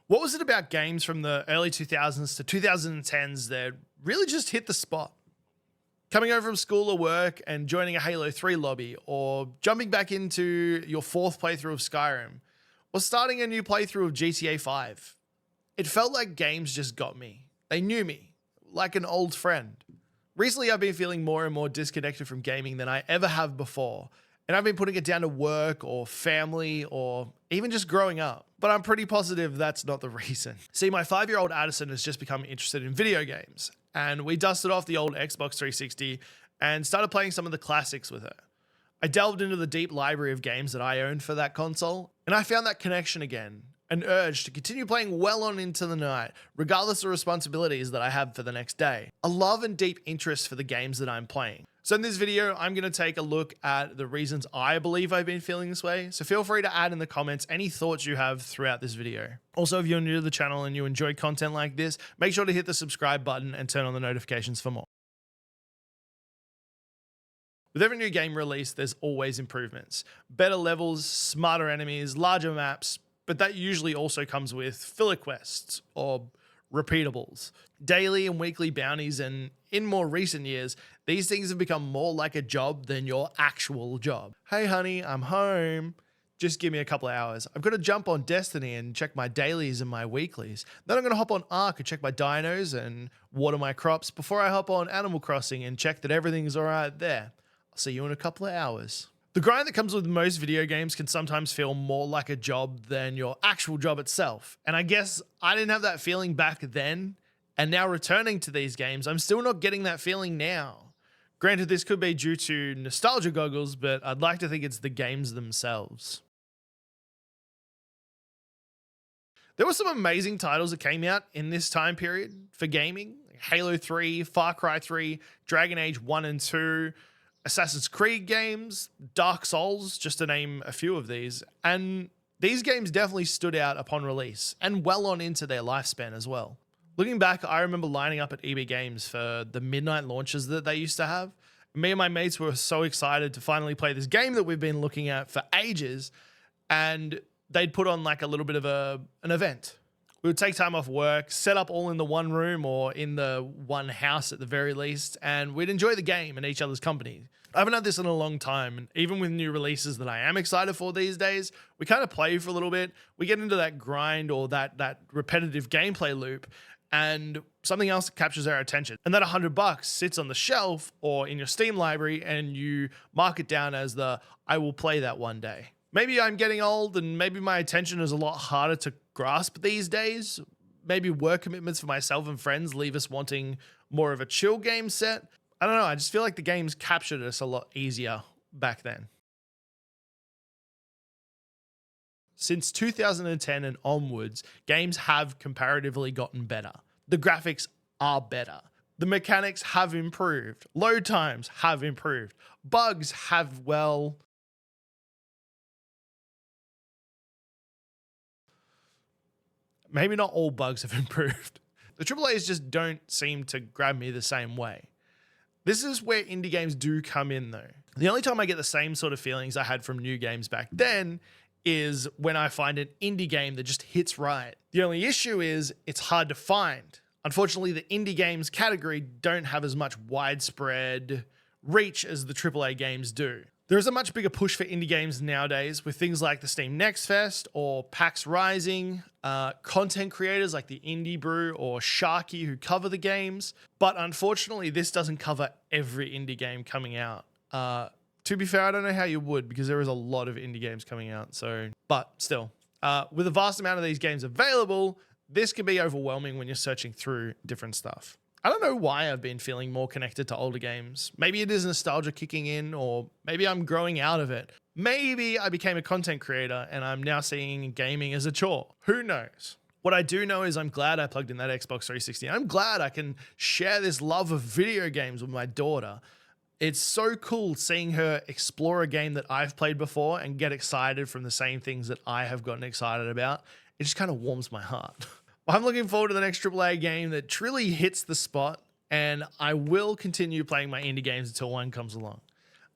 What was it about games from the early 2000s to 2010s that really just hit the spot? Coming home from school or work and joining a Halo 3 lobby, or jumping back into your fourth playthrough of Skyrim, or starting a new playthrough of GTA 5. It felt like games just got me. They knew me, like an old friend. Recently, I've been feeling more and more disconnected from gaming than I ever have before, and I've been putting it down to work or family or even just growing up. But I'm pretty positive that's not the reason. See, my 5-year-old Addison has just become interested in video games, and we dusted off the old Xbox 360 and started playing some of the classics with her. I delved into the deep library of games that I owned for that console, and I found that connection again, an urge to continue playing well on into the night, regardless of responsibilities that I have for the next day. A love and deep interest for the games that I'm playing. So in this video, I'm going to take a look at the reasons I believe I've been feeling this way. So feel free to add in the comments any thoughts you have throughout this video. Also, if you're new to the channel and you enjoy content like this, make sure to hit the subscribe button and turn on the notifications for more. With every new game release, there's always improvements. Better levels, smarter enemies, larger maps, but that usually also comes with filler quests or repeatables, daily and weekly bounties, and in more recent years, these things have become more like a job than your actual job. Hey honey, I'm home. Just give me a couple of hours. I've got to jump on Destiny and check my dailies and my weeklies. Then I'm going to hop on Ark and check my dinos and water my crops before I hop on Animal Crossing and check that everything's all right there. I'll see you in a couple of hours. The grind that comes with most video games can sometimes feel more like a job than your actual job itself. And I guess I didn't have that feeling back then. And now returning to these games, I'm still not getting that feeling now. Granted, this could be due to nostalgia goggles, but I'd like to think it's the games themselves. There were some amazing titles that came out in this time period for gaming. Halo 3, Far Cry 3, Dragon Age 1 and 2, Assassin's Creed games, Dark Souls, just to name a few of these. And these games definitely stood out upon release and well on into their lifespan as well. Looking back, I remember lining up at EB Games for the midnight launches that they used to have. Me and my mates were so excited to finally play this game that we've been looking at for ages, and they'd put on like a little bit of an event. We would take time off work, set up all in the one room or in the one house at the very least, and we'd enjoy the game and each other's company. I haven't had this in a long time, and even with new releases that I am excited for these days, we kind of play for a little bit, we get into that grind or that repetitive gameplay loop, and something else captures our attention. And that $100 sits on the shelf or in your Steam library, and you mark it down as I will play that one day. Maybe I'm getting old and maybe my attention is a lot harder to grasp these days. Maybe work commitments for myself and friends leave us wanting more of a chill game set. I don't know, I just feel like the games captured us a lot easier back then. Since 2010 and onwards, games have comparatively gotten better. The graphics are better. The mechanics have improved. Load times have improved. Bugs have, well, maybe not all bugs have improved. The AAAs just don't seem to grab me the same way. This is where indie games do come in though. The only time I get the same sort of feelings I had from new games back then is when I find an indie game that just hits right. The only issue is it's hard to find. Unfortunately, the indie games category don't have as much widespread reach as the AAA games do. There is a much bigger push for indie games nowadays with things like the Steam Next Fest or PAX Rising, content creators like the Indie Brew or Sharky who cover the games. But unfortunately, this doesn't cover every indie game coming out. To be fair, I don't know how you would because there is a lot of indie games coming out. But still, with a vast amount of these games available, this can be overwhelming when you're searching through different stuff. I don't know why I've been feeling more connected to older games. Maybe it is nostalgia kicking in, or maybe I'm growing out of it. Maybe I became a content creator and I'm now seeing gaming as a chore. Who knows? What I do know is I'm glad I plugged in that Xbox 360. I'm glad I can share this love of video games with my daughter. It's so cool seeing her explore a game that I've played before and get excited from the same things that I have gotten excited about. It just kind of warms my heart. I'm looking forward to the next AAA game that truly hits the spot, and I will continue playing my indie games until one comes along.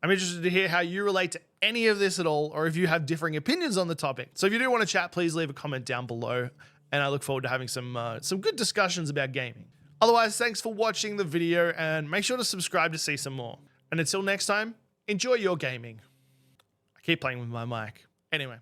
I'm interested to hear how you relate to any of this at all, or if you have differing opinions on the topic. So if you do want to chat, please leave a comment down below. and I look forward to having some good discussions about gaming. Otherwise, thanks for watching the video, and make sure to subscribe to see some more. And until next time, enjoy your gaming. I keep playing with my mic. Anyway.